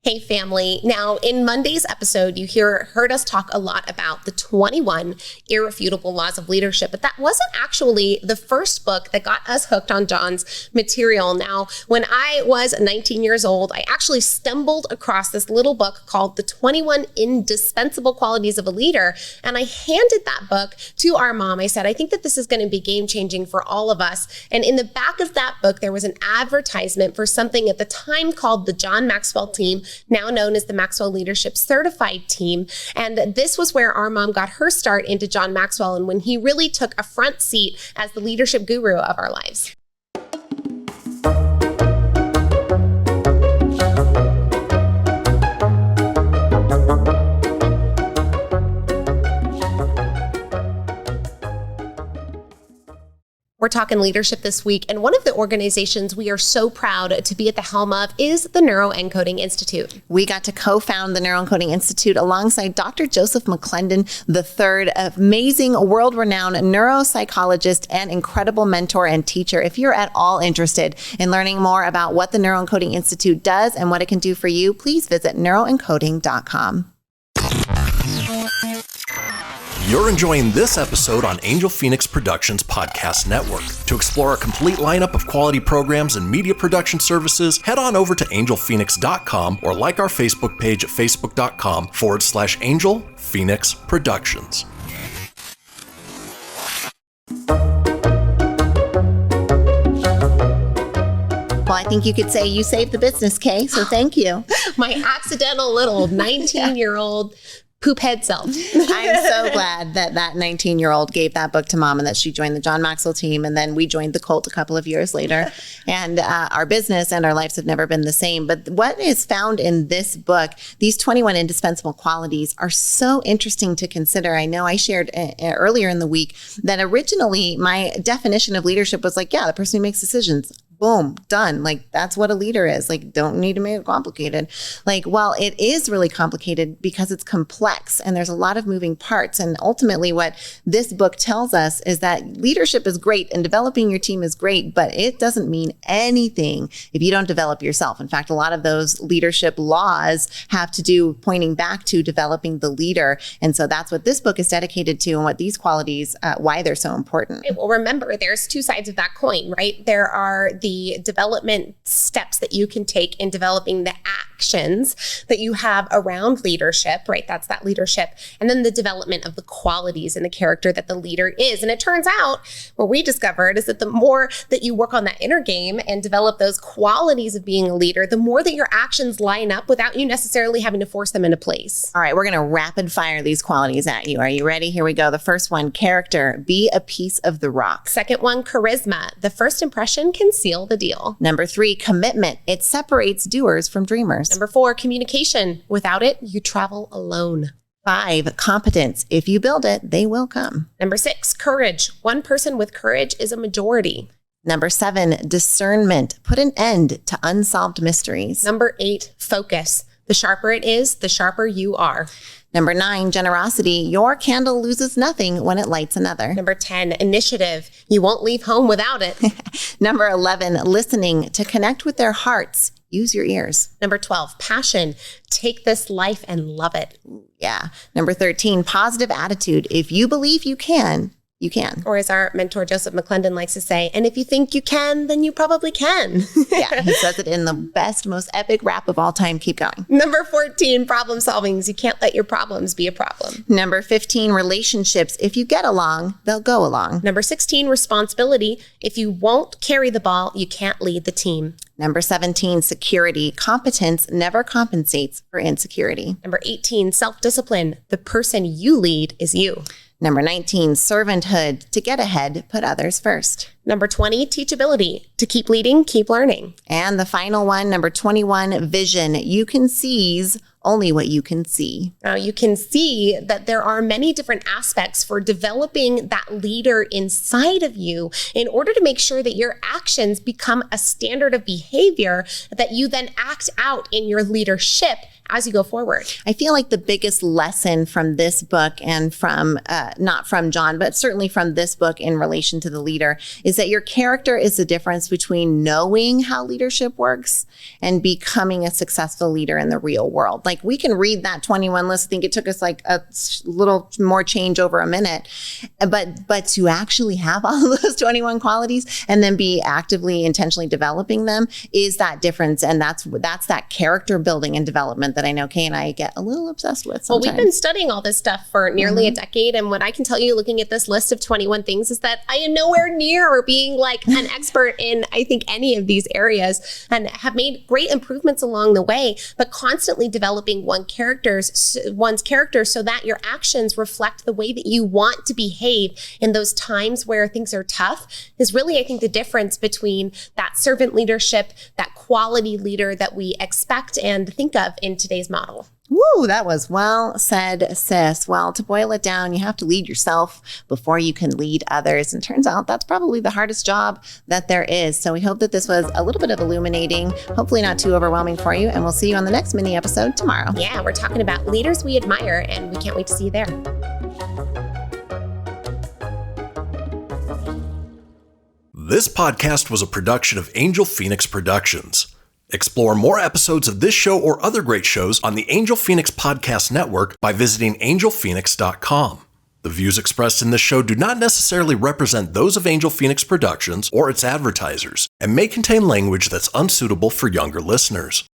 Hey family. Now in Monday's episode, you heard us talk a lot about the 21 irrefutable laws of leadership, but that wasn't actually the first book that got us hooked on John's material. Now, when I was 19 years old, I actually stumbled across this little book called The 21 Indispensable Qualities of a Leader. And I handed that book to our mom. I said, I think that this is going to be game changing for all of us. And in the back of that book, there was an advertisement for something at the time called the John Maxwell team, now known as the Maxwell Leadership Certified Team. And this was where our mom got her start into John Maxwell and when he really took a front seat as the leadership guru of our lives. We're talking leadership this week, and one of the organizations we are so proud to be at the helm of is the Neuroencoding Institute. We got to co-found the Neuroencoding Institute alongside Dr. Joseph McClendon III, amazing world-renowned neuropsychologist and incredible mentor and teacher. If you're at all interested in learning more about what the Neuroencoding Institute does and what it can do for you, please visit neuroencoding.com. You're enjoying this episode on Angel Phoenix Productions Podcast Network. To explore a complete lineup of quality programs and media production services, head on over to angelphoenix.com or like our Facebook page at facebook.com/Angel Phoenix Productions. Well, I think you could say you saved the business, Kay, so thank you. My accidental little 19-year-old poop head self. I'm so glad that 19-year-old gave that book to mom and that she joined the John Maxwell team. And then we joined the cult a couple of years later. And our business and our lives have never been the same. But what is found in this book, these 21 indispensable qualities, are so interesting to consider. I know I shared earlier in the week that originally my definition of leadership was like, yeah, the person who makes decisions. Boom, done. Like, that's what a leader is. Like, don't need to make it complicated. Like, well, it is really complicated because it's complex and there's a lot of moving parts. And ultimately what this book tells us is that leadership is great and developing your team is great, but it doesn't mean anything if you don't develop yourself. In fact, a lot of those leadership laws have to do pointing back to developing the leader. And so that's what this book is dedicated to and what these qualities, why they're so important. Well, remember, there's two sides of that coin, right? There are the development steps that you can take in developing the actions that you have around leadership, right? That's that leadership. And then the development of the qualities and the character that the leader is. And it turns out what we discovered is that the more that you work on that inner game and develop those qualities of being a leader, the more that your actions line up without you necessarily having to force them into place. All right, we're going to rapid fire these qualities at you. Are you ready? Here we go. The first one, character. Be a piece of the rock. Second one, charisma. The first impression can seal the deal. Number 3, commitment. It separates doers from dreamers. Number 4, communication. Without it, you travel alone. 5, competence. If you build it, they will come. Number 6, courage. One person with courage is a majority. Number 7, discernment. Put an end to unsolved mysteries. Number 8, focus. The sharper it is, the sharper you are. Number 9, generosity. Your candle loses nothing when it lights another. Number 10, initiative. You won't leave home without it. Number 11, listening. To connect with their hearts, use your ears. Number 12, passion. Take this life and love it. Yeah. Number 13, positive attitude. If you believe you can, you can. Or as our mentor, Joseph McClendon, likes to say, and if you think you can, then you probably can. Yeah, he says it in the best, most epic rap of all time. Keep going. Number 14, problem solving. You can't let your problems be a problem. Number 15, relationships. If you get along, they'll go along. Number 16, responsibility. If you won't carry the ball, you can't lead the team. Number 17, security. Competence never compensates for insecurity. Number 18, self-discipline. The person you lead is you. Number 19, servanthood. To get ahead, put others first. Number 20, teachability. To keep leading, keep learning. And the final one, number 21, vision. You can seize only what you can see. Now you can see that there are many different aspects for developing that leader inside of you in order to make sure that your actions become a standard of behavior that you then act out in your leadership as you go forward. I feel like the biggest lesson from this book and from, not from John, but certainly from this book in relation to the leader is that your character is the difference between knowing how leadership works and becoming a successful leader in the real world. Like we can read that 21 list. I think it took us like a little more change over a minute, but to actually have all of those 21 qualities and then be actively, intentionally developing them is that difference. And that's that character building and development that I know Kay and I get a little obsessed with sometimes. Well, we've been studying all this stuff for nearly a decade. And what I can tell you looking at this list of 21 things is that I am nowhere near being like an expert in, I think, any of these areas and have made great improvements along the way, but constantly developing one's character so that your actions reflect the way that you want to behave in those times where things are tough is really, I think, the difference between that servant leadership, that quality leader that we expect and think of in today's model. Woo, that was well said, sis. Well, to boil it down, you have to lead yourself before you can lead others. And turns out that's probably the hardest job that there is. So we hope that this was a little bit of illuminating, hopefully not too overwhelming for you. And we'll see you on the next mini episode tomorrow. Yeah, we're talking about leaders we admire, and we can't wait to see you there. This podcast was a production of Angel Phoenix Productions. Explore more episodes of this show or other great shows on the Angel Phoenix Podcast Network by visiting angelphoenix.com. The views expressed in this show do not necessarily represent those of Angel Phoenix Productions or its advertisers and may contain language that's unsuitable for younger listeners.